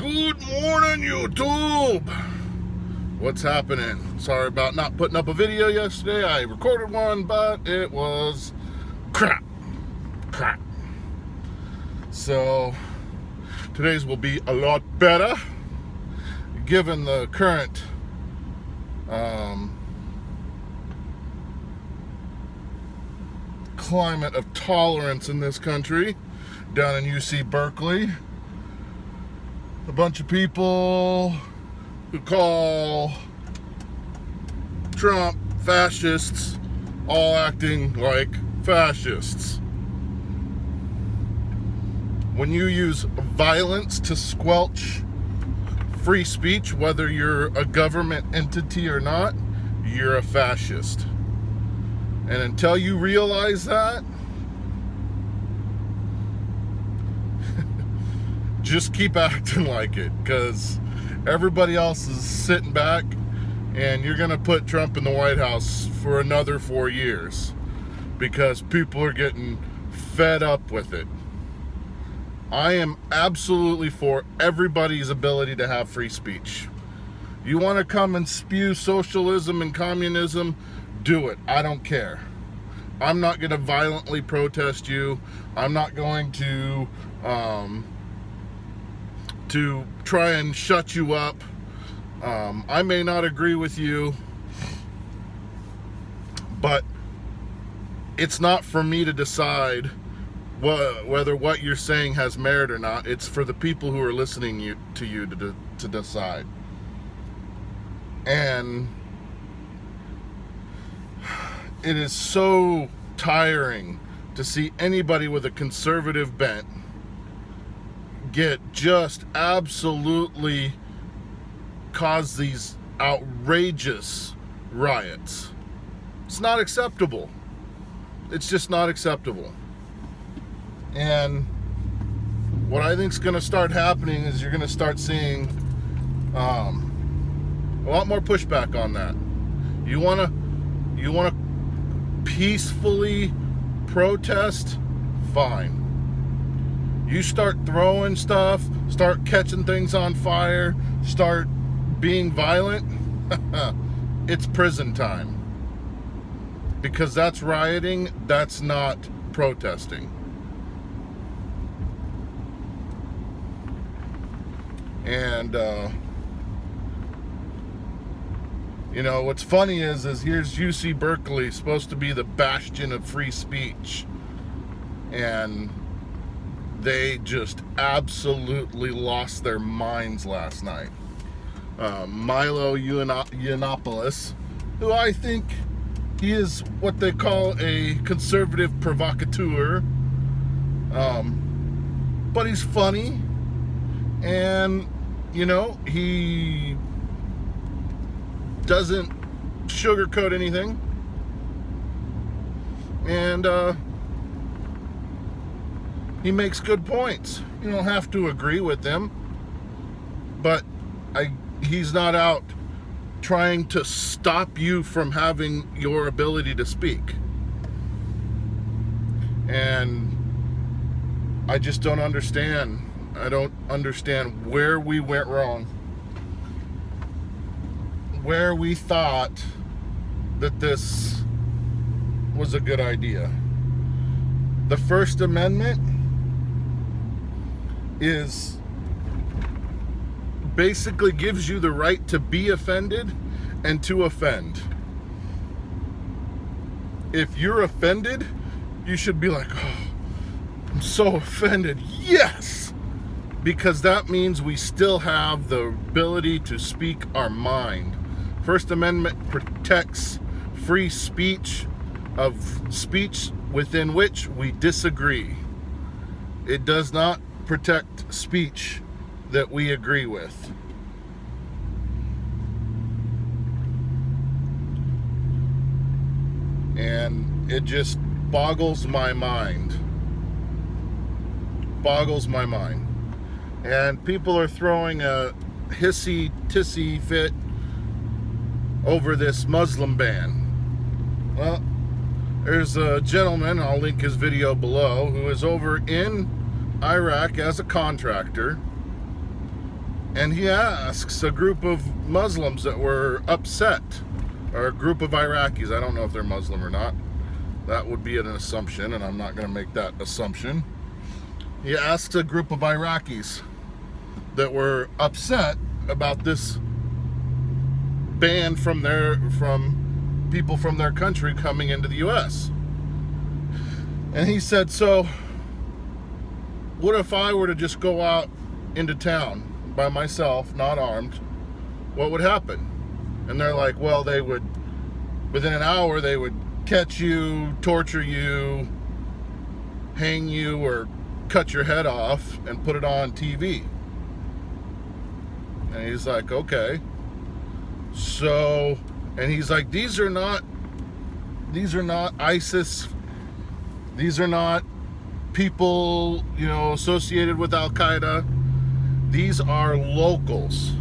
Good morning, YouTube! What's happening? Sorry about not putting up a video yesterday. I recorded one, but it was crap. So, today's will be a lot better, given the current climate of tolerance in this country. Down in UC Berkeley, a bunch of people who call Trump fascists, all acting like fascists. When you use violence to squelch free speech, whether you're a government entity or not, you're a fascist. And until you realize that, just keep acting like it, because everybody else is sitting back and you're going to put Trump in the White House for another 4 years because people are getting fed up with it. I am absolutely for everybody's ability to have free speech. You want to come and spew socialism and communism, do it. I don't care. I'm not going to violently protest you. I'm not going to try and shut you up. I may not agree with you, but it's not for me to decide whether what you're saying has merit or not. It's for the people who are listening to you to decide. And it is so tiring to see anybody with a conservative bent get just absolutely cause these outrageous riots. It's not acceptable. It's just not acceptable. And what I think is going to start happening is you're going to start seeing a lot more pushback on that. You want to peacefully protest? Fine. You start throwing stuff, start catching things on fire, start being violent, it's prison time. Because that's rioting, that's not protesting. And, what's funny is here's UC Berkeley, supposed to be the bastion of free speech. And they just absolutely lost their minds last night. Milo Yiannopoulos, who I think he is what they call a conservative provocateur, but he's funny, and he doesn't sugarcoat anything, and he makes good points. You don't have to agree with him, but he's not out trying to stop you from having your ability to speak. And I just don't understand. I don't understand where we went wrong, where we thought that this was a good idea. The First Amendment basically gives you the right to be offended and to offend. If you're offended, you should be like, oh, I'm so offended. Yes! Because that means we still have the ability to speak our mind. First Amendment protects free speech, of speech within which we disagree. It does not protect speech that we agree with. And it just boggles my mind. And people are throwing a hissy-tissy fit over this Muslim ban. Well, there's a gentleman, I'll link his video below, who is over in Iraq as a contractor, And he asks a group of Muslims that were upset, or a group of Iraqis, I don't know if they're Muslim or not. That would be an assumption, and I'm not going to make that assumption. He asks a group of Iraqis that were upset about this ban from people from their country coming into the U.S. And he said, so what if I were to just go out into town by myself, not armed? What would happen? And they're like, well, they would, within an hour, they would catch you, torture you, hang you, or cut your head off and put it on TV. And he's like, okay. So, and he's like, these are not ISIS. These are not people, associated with Al-Qaeda. These are locals.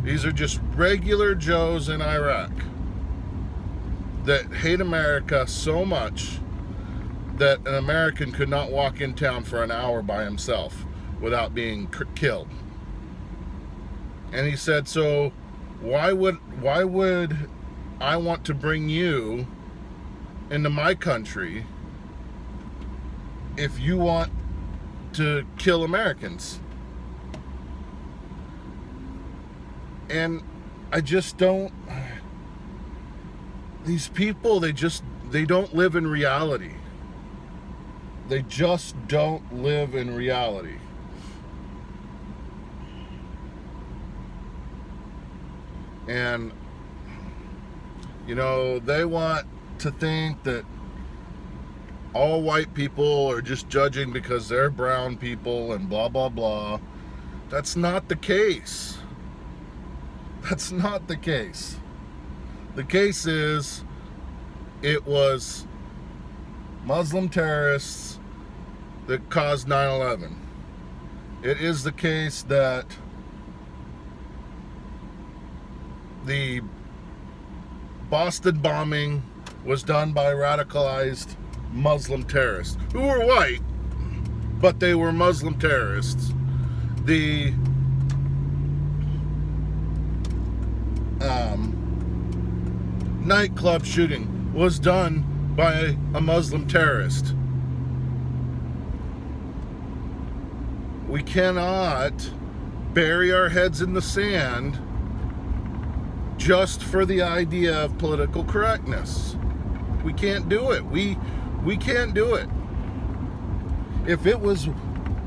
These are just regular Joes in Iraq that hate America so much that an American could not walk in town for an hour by himself without being killed. And he said, so why would I want to bring you into my country if you want to kill Americans? And I just don't, these people, they don't live in reality. They just don't live in reality. And, they want to think that all white people are just judging because they're brown people and blah, blah, blah. That's not the case. That's not the case. The case is, it was Muslim terrorists that caused 9/11. It is the case that the Boston bombing was done by radicalized Muslim terrorists who were white, but they were Muslim terrorists. The nightclub shooting was done by a Muslim terrorist. We cannot bury our heads in the sand just for the idea of political correctness. We can't do it. We can't do it. If it was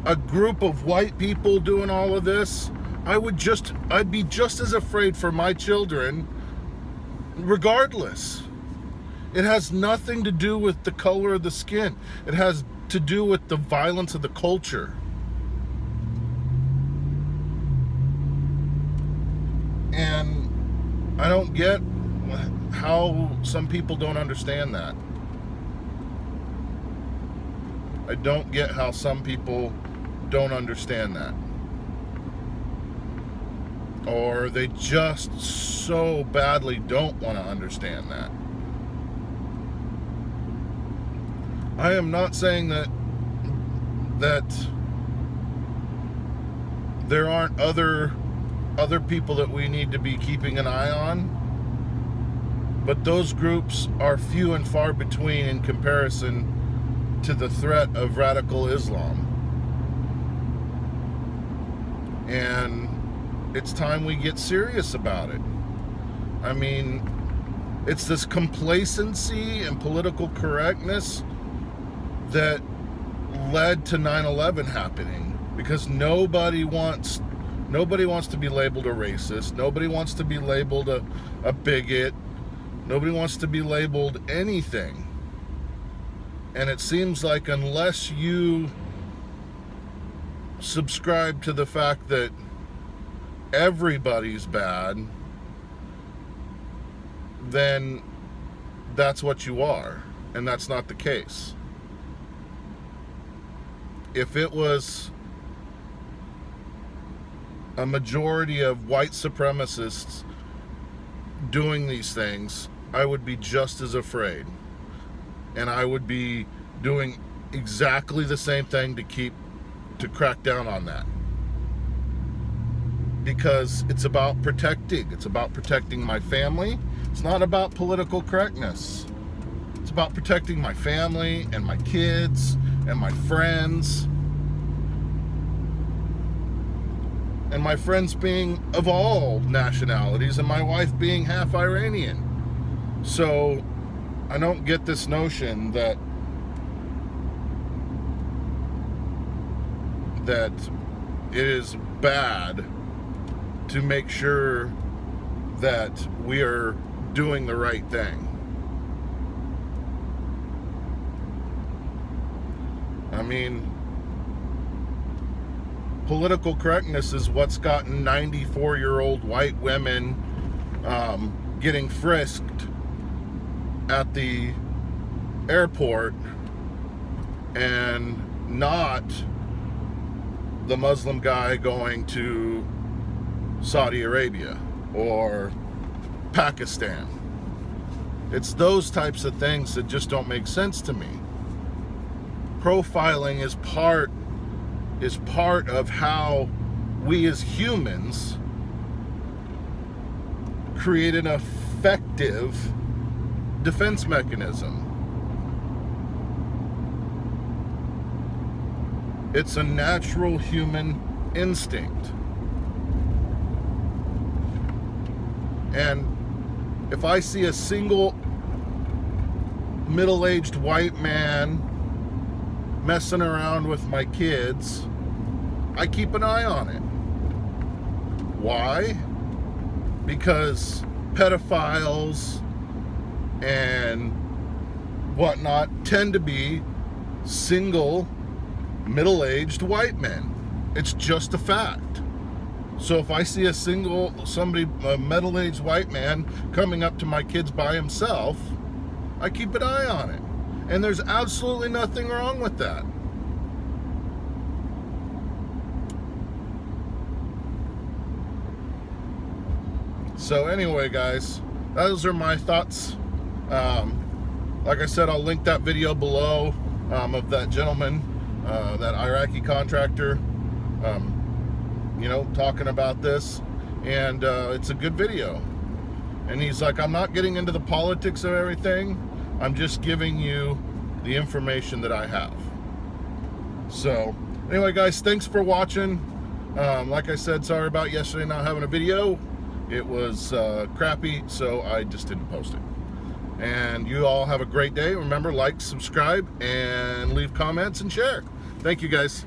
a group of white people doing all of this, I'd be just as afraid for my children regardless. It has nothing to do with the color of the skin. It has to do with the violence of the culture. And I don't get how some people don't understand that. I don't get how some people don't understand that. Or they just so badly don't want to understand that. I am not saying that there aren't other people that we need to be keeping an eye on, but those groups are few and far between in comparison to the threat of radical Islam. And it's time we get serious about it. I mean, it's this complacency and political correctness that led to 9/11 happening, because nobody wants to be labeled a racist. Nobody wants to be labeled a bigot. Nobody wants to be labeled anything. And it seems like unless you subscribe to the fact that everybody's bad, then that's what you are. And that's not the case. If it was a majority of white supremacists doing these things, I would be just as afraid. And I would be doing exactly the same thing to crack down on that. because it's about protecting. It's about protecting my family. It's not about political correctness. It's about protecting my family and my kids and my friends. And my friends being of all nationalities, and my wife being half Iranian. So I don't get this notion that it is bad to make sure that we are doing the right thing. I mean, political correctness is what's gotten 94-year-old white women getting frisked at the airport, and not the Muslim guy going to Saudi Arabia or Pakistan. It's those types of things that just don't make sense to me. Profiling is part of how we as humans create an effective defense mechanism. It's a natural human instinct. And if I see a single middle-aged white man messing around with my kids, I keep an eye on it. Why? Because pedophiles and whatnot tend to be single middle-aged white men. It's just a fact. So if I see a middle-aged white man coming up to my kids by himself, I keep an eye on it. And there's absolutely nothing wrong with that. So anyway, guys, those are my thoughts. Like I said, I'll link that video below of that gentleman, that Iraqi contractor, talking about this. And it's a good video. And he's like, I'm not getting into the politics of everything. I'm just giving you the information that I have. So anyway, guys, thanks for watching. Like I said, sorry about yesterday not having a video. It was crappy, so I just didn't post it. And you all have a great day. Remember, like, subscribe, and leave comments and share. Thank you, guys.